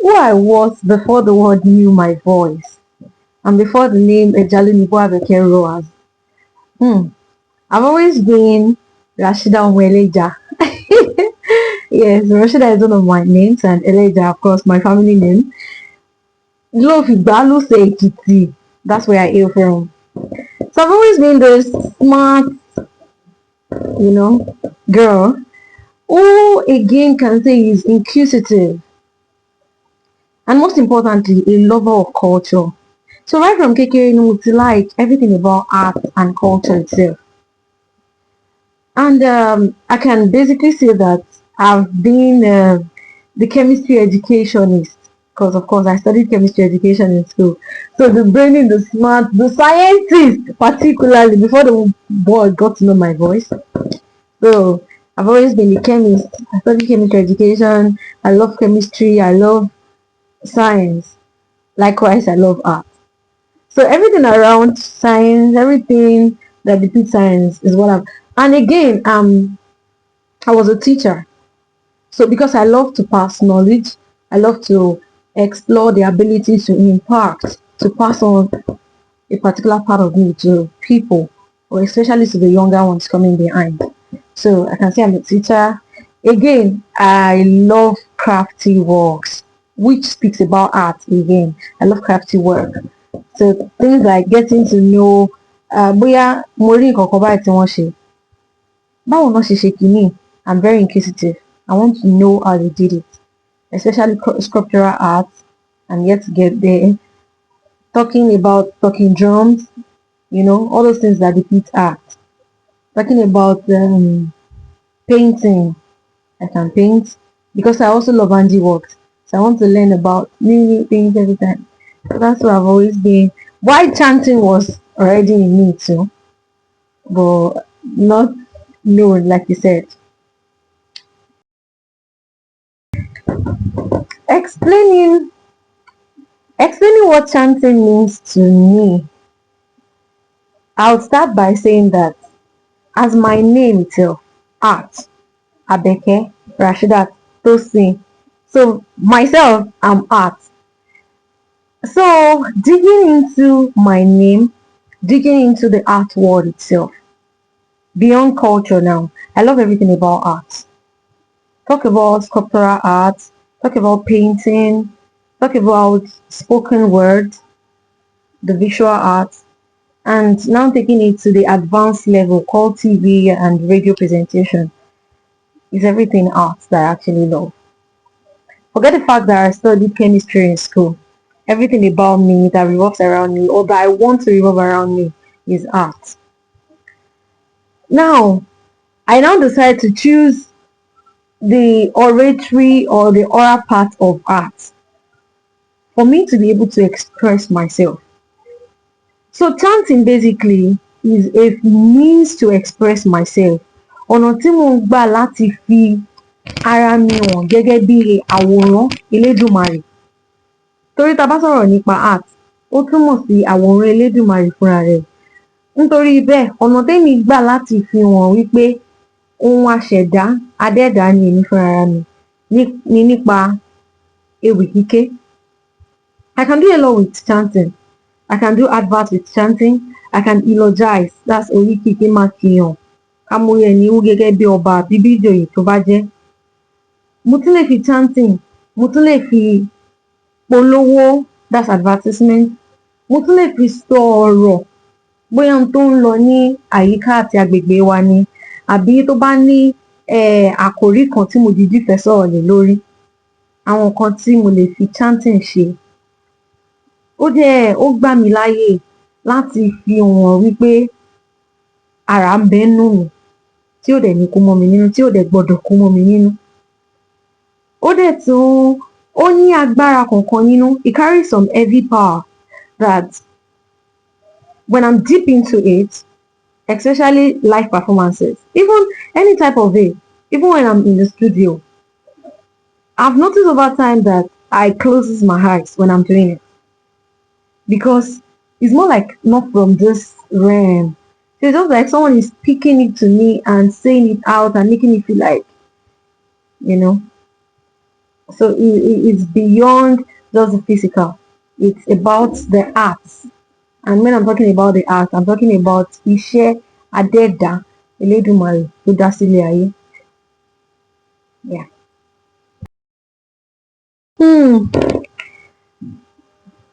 who I was before the world knew my voice and before the name Ejalonibu Apeke rose. I've always been Rashida Omweleja. Yes, Rashida is one of my names, and Eleja, of course, my family name. Lofi say Ekiti. That's where I hail from. So I've always been this smart, girl who again can say is inquisitive and most importantly, a lover of culture. So right from KK, like everything about art and culture itself. And I can basically say that I've been the chemistry educationist because, of course, I studied chemistry education in school. So the brain, the smart, the scientist, particularly before the board got to know my voice. So I've always been a chemist. I studied chemistry education. I love chemistry. I love science. Likewise, I love art. So everything around science, everything that depicts science is what I'm. And again, I was a teacher. So because I love to pass knowledge, I love to explore the ability to impact, to pass on a particular part of me to people, or especially to the younger ones coming behind. So I can say I'm a teacher. Again, I love crafty works, which speaks about art again. I love crafty work. So things like getting to know bóyá mo rí nǹkan kan báyìí tí wọ́n ṣe. Báwo náà ṣe ṣe kìíní? I'm very inquisitive. I want to know how they did it, especially sculptural art. I'm yet to get there. Talking about talking drums, all those things that depict art. Talking about painting, I can paint because I also love handiwork. So I want to learn about new things every time. So that's what I've always been. Why chanting was already in me too, but not known, like you said. Explaining explaining what chanting means to me, I'll start by saying that as my name itself, art, Abeke, Rashidat, Tosin. So myself, I'm art. So digging into my name, digging into the art world itself, beyond culture now, I love everything about art. Talk about sculptural art, talk about painting, talk about spoken word, the visual art, and now taking it to the advanced level called TV and radio presentation is everything art that I actually love. Forget the fact that I studied chemistry in school. Everything about me that revolves around me or that I want to revolve around me is art. Now, I now decide to choose the oratory or the oral part of art for me to be able to express myself. So chanting basically is a means to express myself. Ọ̀nà tí mò ń gbà láti fi ara mi hàn gẹ́gẹ́ bí àwòrán Elédùmarè. Torí tá bá sọ̀rọ̀ nípa art, ó túmọ̀ sí àwòrán Elédùmarè fúnra rẹ̀. Nítorí bẹ́ẹ̀, ọ̀nà témi gbà láti fi hàn wípé ohun aṣẹ̀dá, adẹ́ẹ̀dá ni èmi fúnra mi ní nípa ewì kíké. I can do a lot with chanting. I can do adverts with chanting. I can eulogize. That's oríkì kí máa fi hàn. Ká mú ẹni wú gẹ́gẹ́ bí ọba àbí bí ìjòyè tó bá jẹ́. Mo tún lè fi chanting. Mo tún lè fi polówó. That's advertisement. Mo tún lè fi sọ ọ̀rọ̀. Bóyá ohun tó ń lọ ní àyíká àti agbègbè wa ni. Àbí tó bá ní àkòrí kan tí mo dìídì fẹ́ sọ̀rọ̀ lé lórí. Àwọn nǹkan tí mo lè fi chanting ṣe. Ó gbà mí láyè láti fi hàn wípé ara ń bẹ nínú mi tí ò dẹ̀ ní kó mọ́ mi nínú, tí ò dẹ̀ gbọdọ̀ kó mọ́ mi nínú. Ó ní agbára kankan nínú. It carries some heavy power that when I'm deep into it, especially live performances, even any type of it, even when I'm in the studio, I've noticed over time that I close my eyes when I'm doing it. Because it's more like not from this realm. So it's just like someone is speaking it to me and saying it out and making me feel like, So it's beyond just the physical. It's about the arts. And when I'm talking about the art, I'm talking about iṣẹ́ adẹ́ẹ̀dá Elédùmarè tó dá sílé ayé. Yeah.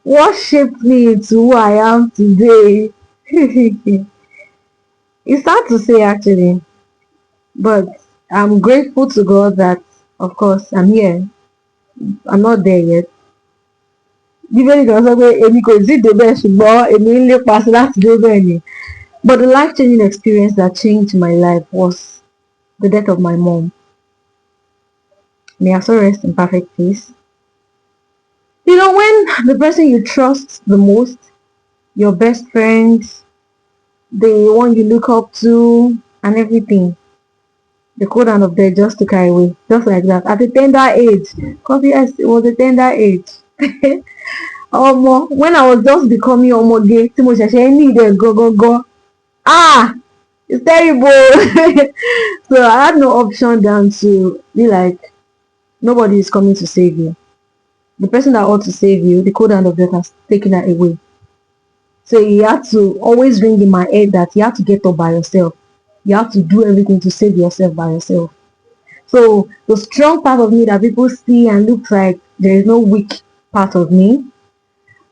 What shaped me into who I am today? It's hard to say actually, but I'm grateful to God that, of course, I'm here. I'm not there yet. Bíbélì kan sọ pé èmi kò tí ì débẹ̀ ṣùgbọ́n èmi ń lépa sí láti débẹ̀ ni. But the life-changing experience that changed my life was the death of my mom. May her soul rest in perfect peace. You know, when the person you trust the most, your best friends, the one you look up to, and everything, the cold hand of death just took her away, just like that, at a tender age. Because yes, it was a tender age. When I was just becoming ọmọge tí mo ṣẹ̀ṣẹ̀ ní ìdẹ̀ gangan, it's terrible. So I had no option than to be like, nobody is coming to save you. The person that ought to save you, the cold hand of death has taken her away. So you had to always ring in my head that you have to get up by yourself. You have to do everything to save yourself by yourself. So the strong part of me that people see and looks like there is no weak part of me,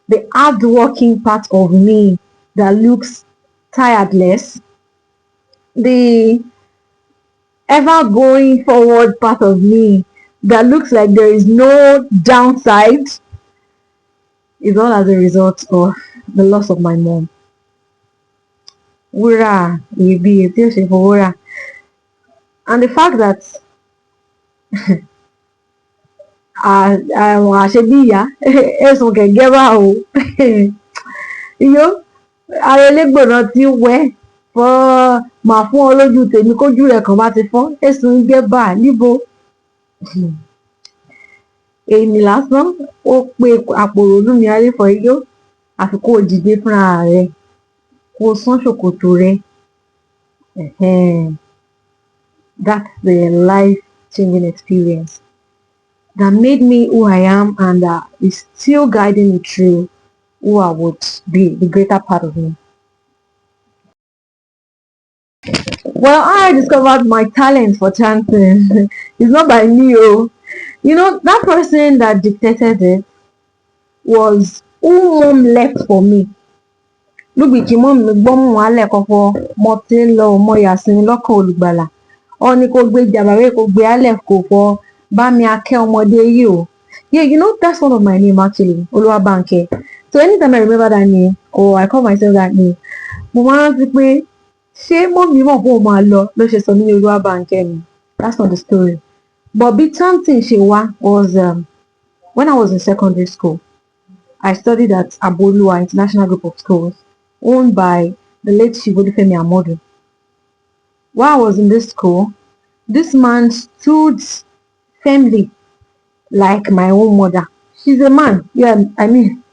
the hard-working part of me that looks tireless, the ever-going forward part of me that looks like there is no downside, is all as a result of the loss of my mom. Wúrà iyebíye tí ó ṣe fowó rà. And the fact that àwọn àṣebí ìyá ẹ̀sùn kẹ̀kẹ́ bá o iyó ara elégbòná tí ń wẹ́ fọ́ màá fún ọ lójú tèmi kójú rẹ̀ kàn bá ti fọ́ ẹ̀sùn ń gẹ́ bá níbo. Èmi lásán ó pe àpòrònú mi aréfọ iyó àfi kó o dìde fúnra rẹ̀ kó o sán ṣòkòtò rẹ̀. That's the life-changing experience that made me who I am and is still guiding me through who I would be, the greater part of me. Well, I discovered my talent for chanting. It's not by me, oh. You know, that person that dictated it was who mom left for me. Lúgbì kí mọ́ mi gbọ́ mú wálẹ̀ kọ́kọ́ mo ti ń lọ ọmọ Yàsín lọ́kàn olùgbàlà. Ọ ní kó gbé jàbàrè kó gbé alẹ̀ kò fọ́ bá mi akẹ́ ọmọdé yìí o. Yeah, you know, that's one of my name actually, Oluwabanke. So anytime I remember that name, or I call myself that name, mo máa rántí pé ṣé mọ́mí mọ̀ fún òun máa lọ ló ṣe sọ mí ní Oluwabanke ni. That's not the story. But bí chanting ṣe wá was when I was in secondary school. I studied at Abolua International Group of Schools, owned by the late Shibodifemi Amodu. While I was in this school, this man stood firmly like my own mother. She's a man, yeah, I mean,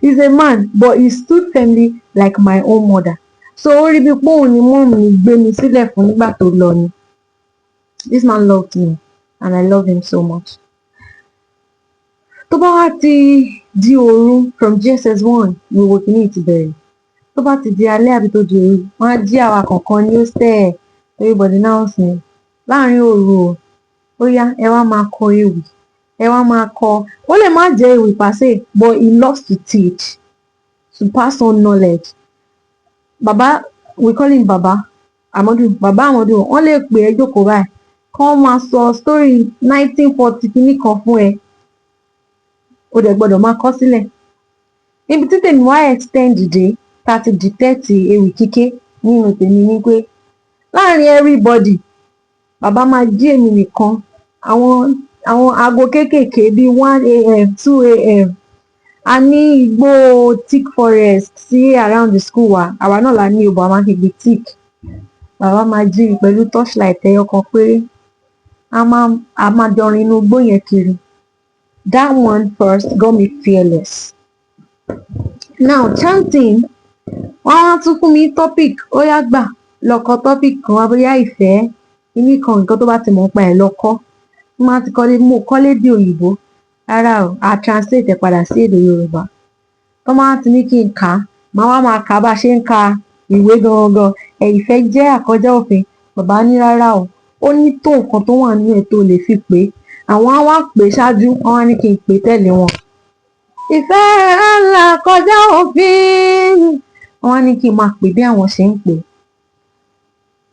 he's a man, but he stood firmly like my own mother. So orí bí pé òun ni mọ́ mi gbé mi sílẹ̀ fún nígbà tó lọ ni. This man loved me and I love him so much. Tó bá wá ti di òru from GSS1 ni wo kìíní ti bẹ̀rẹ̀. Tó bá ti di alẹ́ àbí tó di òru, wọ́n á jí àwa kọ̀ọ̀kan ní hostel, everybody now sing. Láàárín òru o, ó yá ẹ wá máa kọ ewì, ẹ wá máa kọ. Ó lè má jẹ́ ewì pàṣẹ, but he loves to teach, to pass on knowledge. Bàbá, we call him Bàbá Amadu. Bàbá Amadu, wọ́n lè pè é jókòó báyìí. Kán máa sọ story 1940 kìíní kan fún ẹ. O dẹ̀ gbọ́dọ̀ máa kọ sílẹ̀. Ibi tí tèmi wá extend dé tá ti detect ewì kíké nínú tèmi ní pé láàárín everybody bàbá máa jí èmi nìkan àwọn aago kéékèèké bíi 1 a.m. 2 a.m. a ní igbó thick forest sí around the school wa àwa náà la ní ibò a máa fi gbé thick bàbá máa jí mi pẹ̀lú torchlight ẹyọ kan péré a máa jọrin inú igbó yẹn kiri. That one first got me fearless. Now chanting, wọ́n á tún fún mi topic ó yá gbà lọ́kọ topic kan wá bóyá ìfẹ́ kíní kan nǹkan tó bá ti mọ̀ pa ẹ̀ lọ́kọ́. Mo máa ti kọ́lé mo kọ́lé dé òyìnbó rárá o a translate ẹ̀ padà sí èdè Yorùbá tó máa ti ní kí n kà á máa kà á bá ṣe ń ka ìwé gangan ìfẹ́ jẹ́ àkọjá òfin bàbá ní rárá o ó ní tó nǹkan tó wà nínú ẹ̀ tó lè fi pé àwọn á wá pè ṣáájú wọn á ní kí n pè tẹ̀lé wọn. ìfẹ́ ńlá kọjá òfin wọn á ní kí n máa pè bí àwọn ṣe ń pè.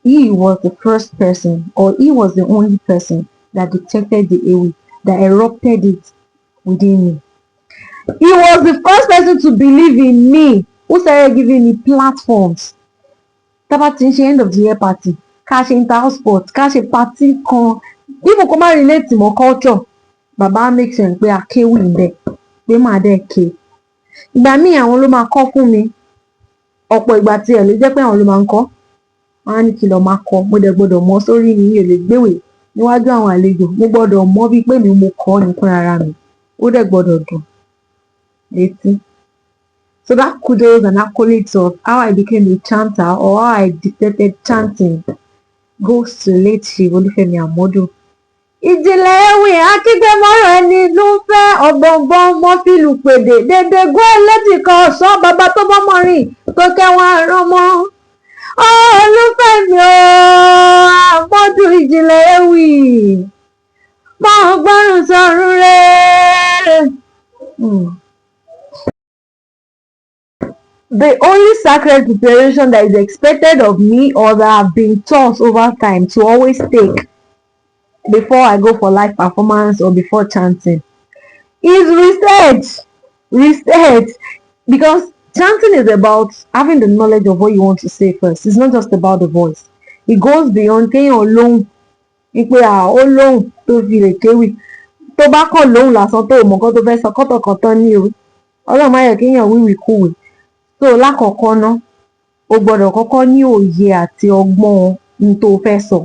He was the first person or he was the only person that detected the airway that erupted it within me. He was the first person to believe in me who started giving me platforms. Tábà tí ń ṣe end of the year party ká ṣe inter-house sport ká ṣe party kan even kó má relate mọ́ culture bàbá make sense pé akéwì ń bẹ pé màá dẹ̀ ké. Ìgbà míì àwọn ló máa kọ́ fún mi ọ̀pọ̀ ìgbà tí ẹ̀ ló jẹ́ pé àwọn ló máa ń kọ́ wọn á ní kí lọ máa kọ mo dẹ̀ gbọ́dọ̀ mọ̀ sórí mi ò lè gbéwèé níwájú àwọn àlejò mo gbọ́dọ̀ mọ̀ bíi pé mi mo kọ́ ni fún ara mi ó dẹ̀ gbọ́dọ̀ dùn létí. So that kudos and accolades of how I became a chanter or how I detected chanting goes to late Chief Olúfẹ́mi Àmọ́dù. Ìjìnlẹ̀ ewì akígbémọ́rọ̀ ẹni ló ń fẹ́ ọ̀gbọ̀ngbọ̀n mọ́fìlù pèdè dédé gún ẹlẹ́tì kan ọ̀ṣọ́ bàbá tó bọ́mọ rìn tó kẹwọn àrán mọ́. Olúfẹ́mi Àmọ́dù ìjìnlẹ̀ ewì máa gbọ́rùn sọ̀rùn rẹ̀. The only sacred preparation that is expected of me or that I've been taught over time to always take before I go for live performance or before chanting is research. Because chanting is about having the knowledge of what you want to say first. It's not just about the voice. It goes beyond kéèyàn lóhùn wípé ó lóhùn tó fi lè kéwì tó bá kàn lóhùn lásán tó mọ̀ nǹkan tó fẹ́ sọ kọ́tọ̀kọ́tọ̀ ní o Ọlọ́run má yẹ kéèyàn wíwì kúwì. So lákọ̀ọ́kọ́ ná o gbọ́dọ̀ kọ́kọ́ ní òye àti ọgbọ́n ohun tó fẹ́ sọ.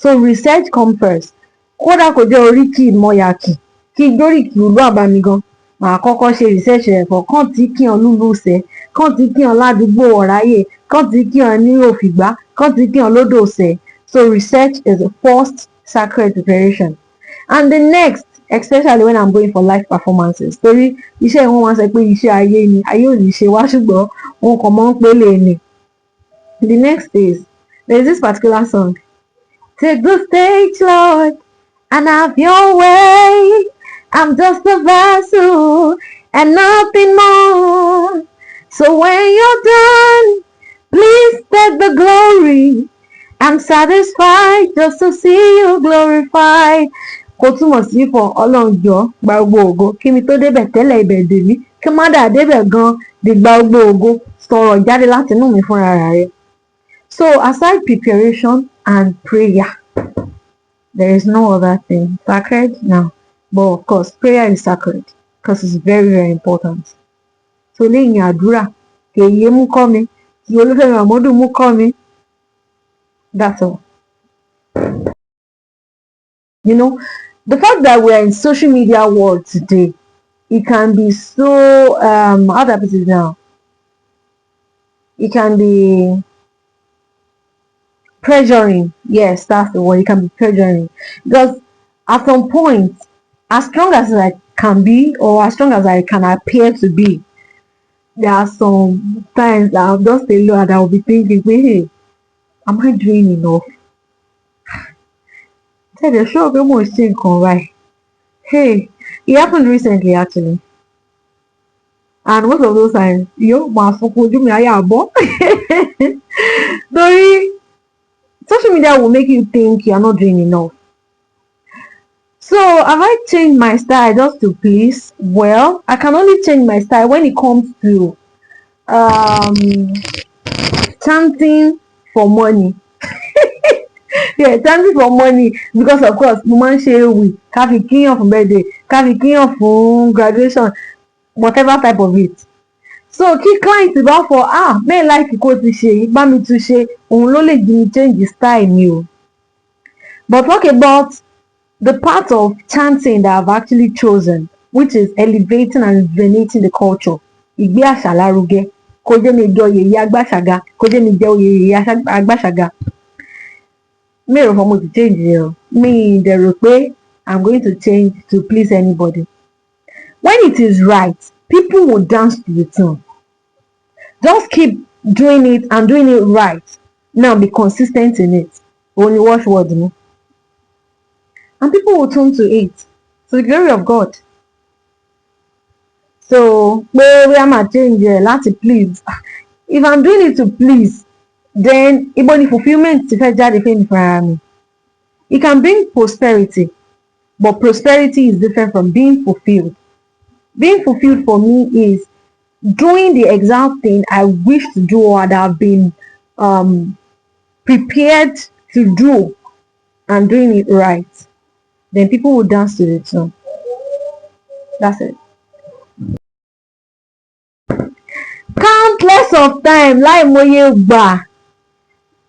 So research come first. Kódà kò jẹ́ oríkì mọ́yàkì kí gbóríkì ìlú àbámi gan màá kọ́kọ́ ṣe research rẹ̀ fọ̀ kàn tí kí hàn lúlùsẹ̀ kàn tí kí hàn ládùúgbò ọ̀ráyè kàn tí kí hàn ní òfìgbá kàn tí kí hàn lódòsẹ̀. So research is the first sacred preparation. And the next, especially when I'm going for live performances, torí iṣẹ́ wọn wá sọ pé iṣẹ́ ayé ni ayé ò ní ṣe wá ṣùgbọ́n wọn kàn mọ́ ń pélé ni. The next is there is this particular song. Take the stage, Lord, and have your way. I'm just a vessel and nothing more. So when you're done, please take the glory. I'm satisfied just to see you glorified. Kò túmọ̀ sí fún Ọlọ́run jọ̀ọ́ gba gbogbo ògo kí mi tó débẹ̀ tẹ́lẹ̀ ibẹ̀ dè mí kí má dà débẹ̀ gan di gba gbogbo ògo sọ̀rọ̀ jáde láti inú mi fúnra rẹ̀. So aside preparation and prayer, there is no other thing sacred now. But of course, prayer is sacred because it's very, very important. So lẹ́yìn àdúrà, kèye mú kọ́ mi, kí Olúfẹ́mi Àmọ́dù mú kọ́ mi. That's all. You know, the fact that we're in social media world today, it can be so, how do I put it now? It can be pressuring. Yes, that's the word. It can be pressuring. Because at some point, as strong as I can be or as strong as I can appear to be, there are some times that I'll just stay low and I'll be thinking, hey, am I doing enough? Tell the show be more thing right. Hey, it happened recently actually. And most of those times, social media will make you think you're not doing enough. So have I changed my style just to please? Well, I can only change my style when it comes to chanting for money. Yeah, chanting for money because of course mo máa ń ṣe ewì ká fi kíyàn fún birthday ká fi kíyàn fún graduation whatever type of it. So kí client bá fọ bẹ́ẹ̀ láìkí kó ti ṣe yìí bá mi tún ṣe òun ló lè jí mi change style mi o. But talk about the part of chanting that I've actually chosen, which is elevating and rejuvenating the culture. Ìgbé àṣà lárugẹ kó jẹ́ mi jọ yèyé agbáṣàga kó jẹ́ mi jẹ́ yèyé agbáṣàga. Mi ò rò fọ́ mo ti change rẹ̀ o. Mi dẹ̀ rò pé I'm going to change to please anybody. When it is right, people will dance to the tune. Just keep doing it and doing it right. Now be consistent in it. Only watch words, no? And people will turn to it. To the glory of God. So, where am I changing? Let's please. If I'm doing it to please, then even the fulfillment if I jáde for me. It can bring prosperity, but prosperity is different from being fulfilled. Being fulfilled for me is doing the exact thing I wish to do or that I've been prepared to do and doing it right. Then people will dance to it too. That's it. Countless of time láìmọye gbà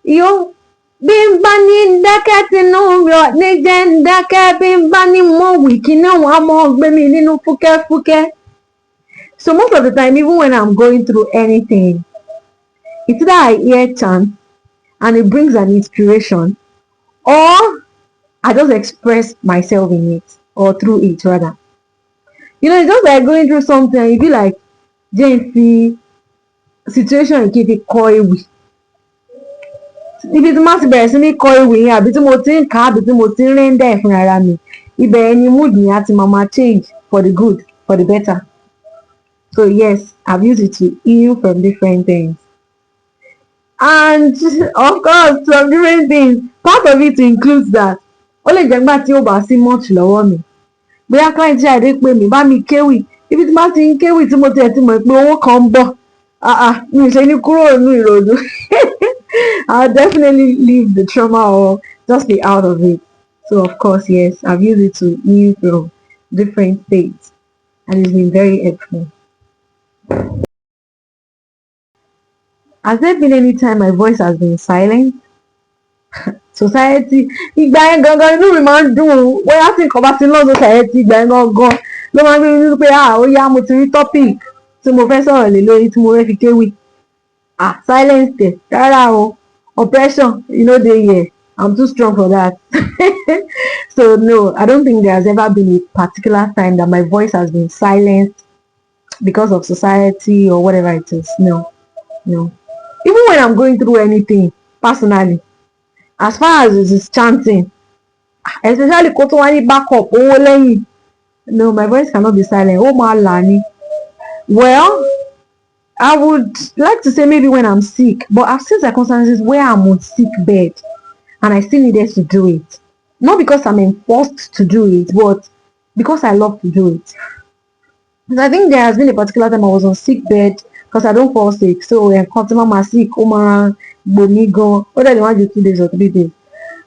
yó bí n bá ní dákẹ́ tinú rọ̀ ní jẹ́ ń dákẹ́ bí n bá ní mọ̀ wìkì náà wọ́n á mọ̀ gbé mi nínú fúkẹ́fúkẹ́. So most of the time, even when I'm going through anything, it's either I hear chant and it brings an inspiration, or I just express myself in it, or through it rather. You know, it's just like going through something and you feel like, JC, situation you keep it coy. Ibi tí má ti bẹ̀rẹ̀ sí ní kọ ewì yẹn àbí tí mo ti ń kà á àbí tí mo ti ń rẹ́ńdà ẹ̀ fún ara mi, ibẹ̀ ni mood yẹn á ti máa change for the good, for the better. So yes, I've used it to heal from different things. And of course, from different things, part of it includes that ó lè jẹ́ nígbà tí ó bá sí much lọ́wọ́ mi. Bóyá client ṣe àdé pé mi bá mi kéwì, ibi tí bá ti ń kéwì tí mo tiẹ̀ ti mọ̀ pé owó kan ń bọ̀, mi ò ṣe ní kúrò nínú ìrònú. I'll definitely leave the trauma or just be out of it. So of course, yes, I've used it to heal from different states, and it's been very helpful. Has there been any time my voice has been silent? Society, ìgbà yẹn gangan inú mi máa ń dùn bóyá tí nǹkan bá ti ń lọ society ìgbà yẹn gangan ló máa ń gbé mi nínú pé ó yá mo ti rí topic tí mo fẹ́ sọ̀rọ̀ lé lórí tí mo fẹ́ fi kéwì. Silence there rárá o, oppression you know dey here, I'm too strong for that. So no, I don't think there has ever been a particular time that my voice has been silenced because of society or whatever it is. No. Even when I'm going through anything personally, as far as it is chanting, especially kó tó wá ní backup owó lẹ́yìn, no, my voice cannot be silent. Ó máa là ní. Well, I would like to say maybe when I'm sick, but I've seen circumstances where I'm on sick bed and I still needed to do it. Not because I'm enforced to do it, but because I love to do it. Because I think there has been a particular time I was on sick bed because I don't fall sick. So I'm sick, whether they want you 2 days or 3 days.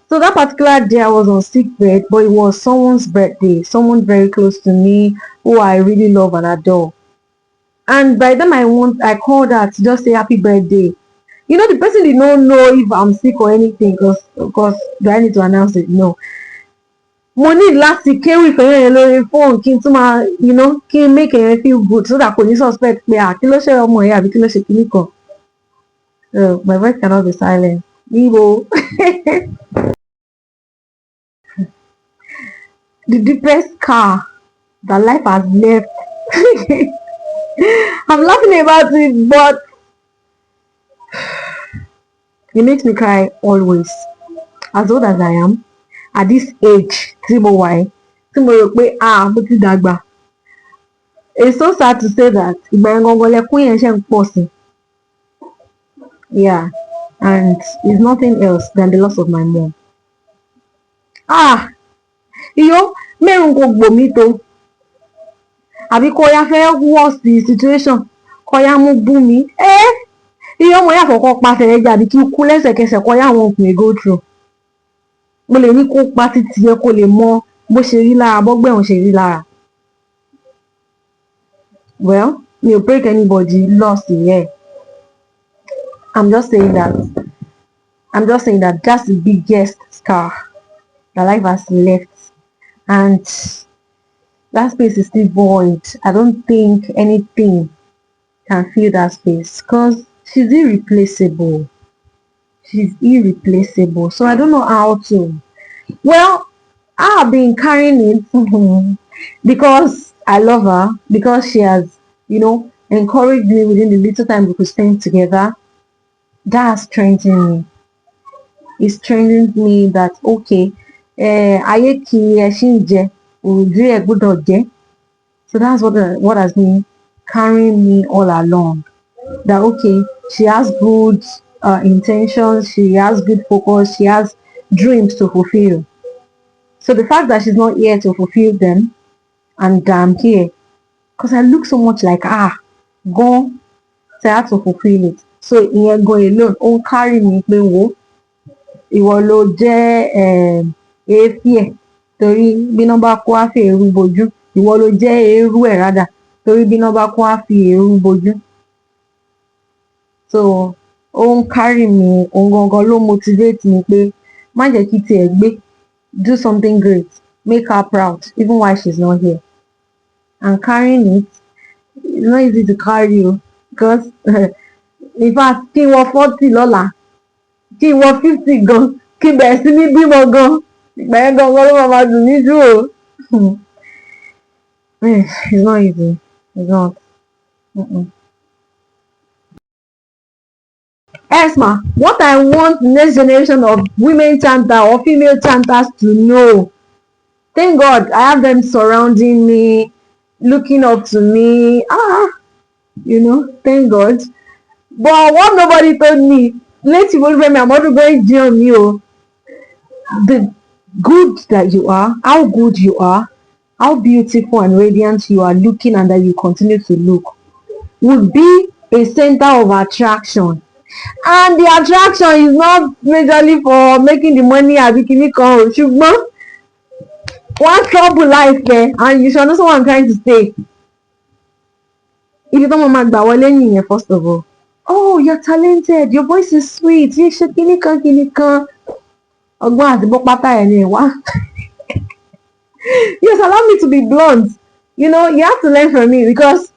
So that particular day I was on sick bed, but it was someone's birthday, someone very close to me who I really love and adore. And by the time I called her to just say happy birthday. You know, the person did not know if I'm sick or anything because, of course, do I need to announce it? No. Mo need láti kéwì fẹ́yàn yẹn lórí phone kí n tún máa, you know, kí n make èèyàn feel good so that kò ní suspect pé kí ló ṣe ọmọ yẹn àbí kí ló ṣe kíní kan. So my voice cannot be silent. Níbo. The deepest scar that life has left. I'm laughing about it, but it makes me cry always. As old as I am, at this age, tí mo wà yìí, tí mo rò pé mo ti dàgbà. It's so sad to say that ìgbà yẹn gangan lẹkún yẹn ṣe ń pọ̀ sí. Yeah, and it's nothing else than the loss of my mom. Iyọ̀ mẹ́rùn kò gbò mí tó. Àbí kó yá fẹ́ worse the situation, kó yá mú bú mi. Iyọ̀ mo yá kọ́kọ́ pa fẹ̀rẹ̀ jà àbí kí kú lẹ́sẹ̀kẹsẹ̀ kó yá àwọn òkùnrin go through. Mo lè ní kó pa títí yẹ kó lè mọ bó ṣe rí lára, bọ́gbẹ́ òun ṣe rí lára. Well, mi ò break anybody lost here. I'm just saying that that's the biggest scar that life has left. And that space is still void. I don't think anything can fill that space because she's irreplaceable. So I don't know how to. Well, I've been carrying it because I love her, because she has, encouraged me within the little time we could spend together. That has strengthened me. It strengthened me that, okay, ayé kì í ẹṣin jẹ, òòjú ẹ̀ gbọ́dọ̀ jẹ́. So that's what has been carrying me all along. That, okay, she has good intentions, she has good focus, she has dreams to fulfill. So the fact that she's not here to fulfill them, and I'm here, because I look so much like her, gone, so I have to fulfill it. So ìyẹn gan alone ó ń carry me pé wo ìwọ ló jẹ́ èéfì ẹ̀ torí bíná bá kó á fi èérú bojú, ìwọ ló jẹ́ eérú ẹ̀ rádà torí bíná bá kó á fi èérú bojú. So ó ń carry me, òun gangan ló motivate mi pé má jẹ́ kí tiẹ̀ gbé, do something great, make her proud even while she's not here. And carrying it, it's not easy to carry o, because in fact kí n wọ 40 lọ́la, kí n wọ 50 gan, kí n bẹ̀rẹ̀ sí ní bímọ gan, ìgbà yẹn gangan ló máa dùn mí jù o. It's not easy, it's not. Esma, what I want the next generation of women chanters or female chanters to know, thank God I have them surrounding me, looking up to me, thank God. But what nobody told me, let's even remember, I'm not going to on you. The good that you are, how good you are, how beautiful and radiant you are looking, and that you continue to look, would be a center of attraction. And the attraction is not majorly for making the money abikini kan, ṣùgbọ́n one trouble life there, and you should understand what I'm trying to say. Ibi tó máa gbà wọlé nìyẹn, first of all. Oh, you're talented, your voice is sweet, yé ṣe kíní kan. Ọgbọ́n àti bọ́pátá ẹ̀ ni wá. Yes, allow me to be blunt. You have to learn from me, because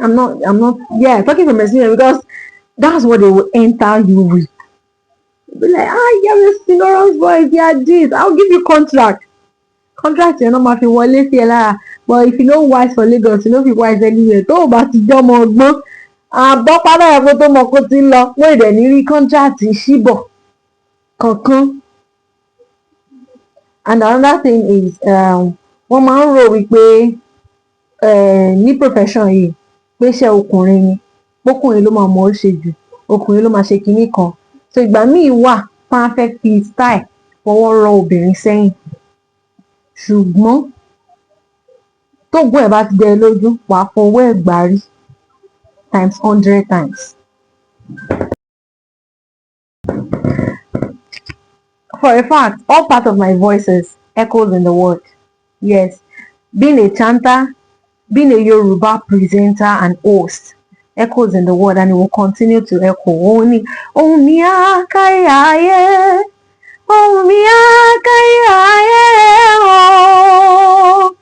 I'm not, talking from experience, because that's what they will enter you with. Be like, you're a sonorous voice, yeah, this, I'll give you contract. Contract, you're not ma fi wọlé sí ẹ lára. But if you know wise for Lagos, you know if you wise anywhere, tó o bá ti jẹ́ ọmọ ọgbọ́n, àbọ̀pátá ẹ̀kọ́ tó mọ̀ kó ti ń lọ, wọ́n ìdẹ̀ ní rí contract ṣíbọ̀ kankan. And another thing is, wọ́n máa ń rò wípé ní profession yìí pé iṣẹ́ ọkùnrin ni, ọkùnrin ló máa mọ̀ ọ́ ṣe jù, ọkùnrin ló máa ṣe kinní kan. So ìgbà míì wà perfect fit style fọwọ́ rọ obìnrin sẹ́yìn, ṣùgbọ́n tógun ẹ̀ bá ti dẹ lójú, wàá fọwọ́ ẹ̀ gbárí times 100 times. For a fact, all part of my voices echoes in the world. Yes, being a chanter, being a Yoruba presenter and host echoes in the world, and it will continue to echo. Ohùn mi á kárí ayé, ohùn mi á kárí ayé o.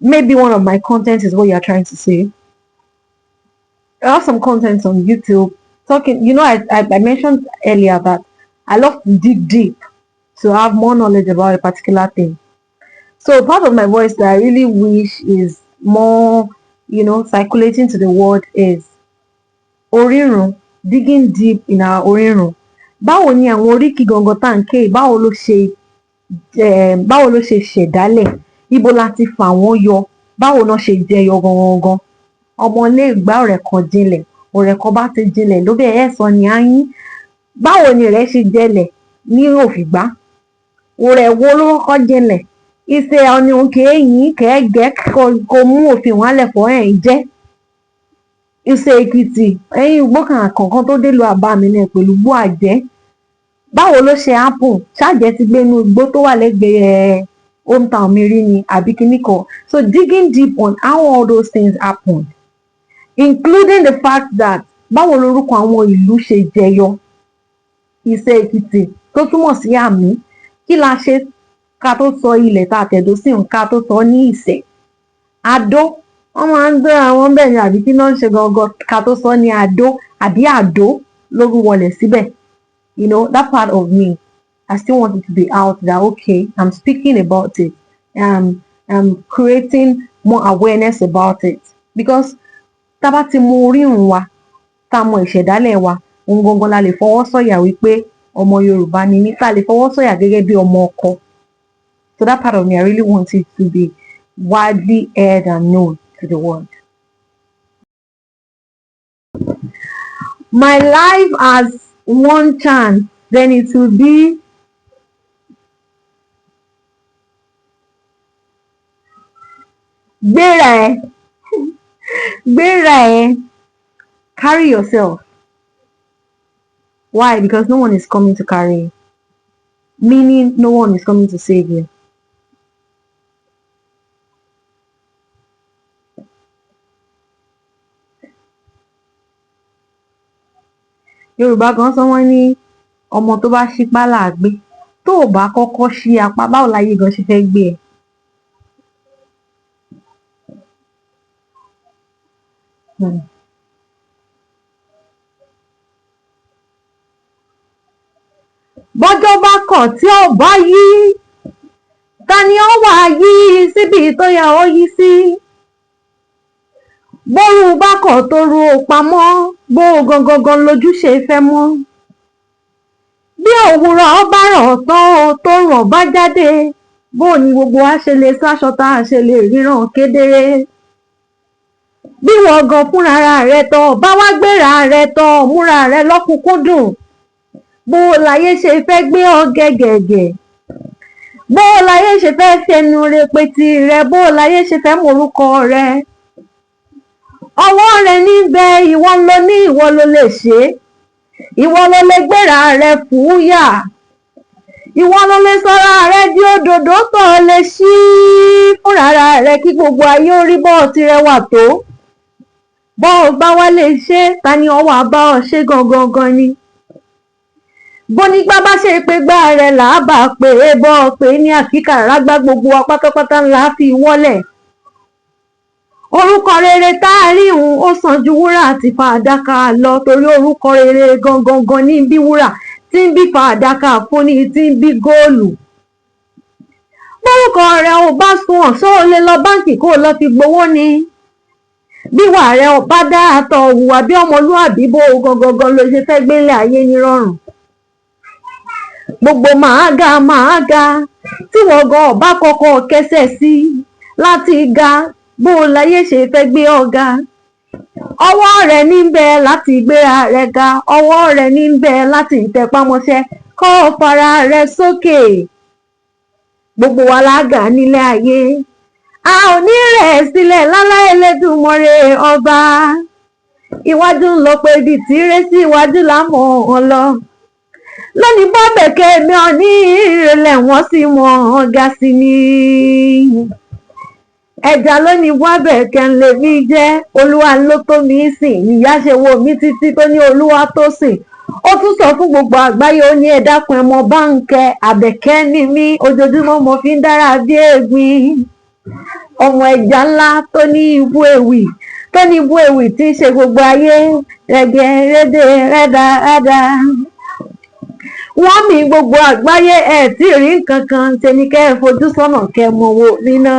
Maybe one of my content is what you're trying to say. I have some content on YouTube talking, I mentioned earlier that I love to dig deep to have more knowledge about a particular thing. So part of my voice that I really wish is more, circulating to the world is orírun, digging deep in our orírun. Báwo ni àwọn oríkì gangan tá ń ké, báwo ló ṣe ṣẹ̀dálẹ̀, ibo la ti fà wọ́n yọ, báwo náà ṣe jẹyọ gangan. Ọmọ ilé ìgbà ọ̀rẹ́ kan jinlẹ̀, ọ̀rẹ́ kan bá ti jinlẹ̀ ló bẹ̀rẹ̀ sọ ni áyín. Báwo ni rẹ̀ ṣe jẹlẹ̀ ní òfìgbá? Ọ̀rẹ́ wo ló kọ́kọ́ jinlẹ̀? Iṣẹ́ ọni òkè yìí kẹ́ẹ̀gẹ́ kò mú òfin wọn lẹ̀ fọ́ ẹ̀yìn jẹ́. Iṣẹ́ Èkìtì ẹ̀yìn igbó kankan tó dé lu àbá mi náà pẹ̀lú bú àjẹ́. Báwo ló ṣe happen? Ṣáàjẹ́ ti gbé inú igbó tó wà lẹ́gbẹ̀ẹ́ hometown mi rí ni àbí kíní kan? So digging deep on how all those things happen, including the fact that báwo lorúkọ àwọn ìlú ṣe jẹyọ. Iṣẹ́ Èkìtì tó túmọ̀ sí àmì, kí la ṣe ká tó sọ ilẹ̀ tá a tẹ̀dó sí ká tó sọ ní Ìṣẹ̀. Adó, wọ́n máa ń gbé àwọn bẹ́ẹ̀ ni àbí kí náà ń ṣe gangan ká tó sọ ní Adó àbí Àdó lórí wọlé síbẹ̀. That part of me, I still want it to be out that, okay, I'm speaking about it. I'm creating more awareness about it. Because tábà tí mo orírun wa, tá mọ ìṣẹ̀dálẹ̀ wa, ohun gangan la lè fọwọ́ sọ̀yà wípé ọmọ Yorùbá ni mí, tá lè fọwọ́ sọ̀yà gẹ́gẹ́ bí ọmọ ọkọ. So that part of me, I really want it to be widely heard and known to the world. My life has one chance, then it will be gbéra ẹ, carry yourself. Why? Because no one is coming to carry you. Meaning no one is coming to save you. Yorùbá gan sọ wọ́n ní ọmọ tó bá ṣípá là á gbé. Tó o bá kọ́kọ́ ṣí apá, báwo láyé gan ṣe fẹ́ gbé ẹ? Bọ́jọ́ bá kọ̀ tí ò bá yí, ta ni ó wà yí síbi tó yẹ ó yí sí? Bóru bá kọ̀ toru ò pamọ́, bó gangan lójúṣe fẹ́ mọ́. Bí òwúrọ̀ bá rọ̀ tán tó ràn bá jáde, bó ni gbogbo wa ṣe lè sáṣọ tá a ṣe lè ríran kedere. Bí wọ́n gan fúnra rẹ̀ tán bá wá gbéra rẹ̀ tán múra rẹ̀ lọ́kùnkúndùn, bó láyé ṣe fẹ́ gbé ọ gẹ́gẹ́gẹ́, bó láyé ṣe fẹ́ fẹnu repetí rẹ̀, bó láyé ṣe fẹ́ morúkọ rẹ̀. Ọwọ́ rẹ̀ níbẹ̀, ìwọ ló ní, ìwọ ló lè ṣe, ìwọ ló lè gbéra rẹ̀ fúyà, ìwọ ló lè sọ́ra rẹ̀ di òdòdó tó lè ṣí fúnra rẹ̀ kí gbogbo ayé ó rí bọ́ọ̀ tirẹ̀ wà tó. Bọ́ọ̀ bá wá lè ṣe, ta ni ó wá bá ọ ṣe gangan ni? Bónígbá bá ṣe pé gbá rẹ̀ là á bà pé bọ́ọ̀ pé ní àkíkà rágbá gbogbo wa pátápátá ńlá fi wọ́lẹ̀. Orúkọ rere tá a rí òun ó sàn ju wúrà àti fàdákà lọ, torí orúkọ rere gangan ní bí wúrà, tí ń bí fàdákà fún ni tí ń bí góòlù. Bórúkọ rẹ̀ ò bá sunwọ̀n, ṣó o lè lọ báǹkì kó o lọ fi gbowó ni? Bíwà rẹ̀ ò bá dá àtọ̀ hùwà bí ọmọlúàbí, bó gangan ló ṣe fẹ́ gbélé ayé nírọ̀rùn. Gbogbo màá ga tí wọ́n gan ọ̀bá kọ́kọ́ kẹsẹ̀ sí láti ga, bó láyé ṣe fẹ́ gbé ọ̀gá. Ọwọ́ rẹ̀ níbẹ̀ láti gbéra rẹ̀ ga, ọwọ́ rẹ̀ níbẹ̀ láti tẹpámọ́ṣẹ́ kó fara rẹ̀ sókè. Gbogbo wa lága nílé ayé, a ò ní rẹ̀ sílẹ̀ láláì Elédùmarè ọba. Iwájú ń lọ pé ibi tí ré sí iwájú lámọ̀ ọ́n lọ. Lónìí bá bẹ̀kẹ́ mi ò ní ìrẹ̀lẹ̀ wọ́n sì mọ̀ ọ̀gá sí ni. Ẹja lónìí wá bẹ̀kẹ́ ń lè mí jẹ́, Olúwa ló tó mi sìn, ìyá ṣe wo mi títí tó ní Olúwa tó sìn. Ó tún sọ fún gbogbo àgbáyé, ó ní ẹ dákun ẹ mọ báńkẹ́, Àbẹ̀kẹ́ ni mí, ojoojúmọ́ mo fi ń dára bí ègbin. Ọmọ ẹja ńlá tó ní ibú ewì, tí ń ṣe gbogbo ayé rẹ̀gẹ̀ rédè rẹ́dà. Wọ́n mi gbogbo àgbáyé ẹ̀ tí rí nǹkan kan, ṣe ni kẹ́ ẹ fojú sọ́nà kẹ́ mọ wo níná.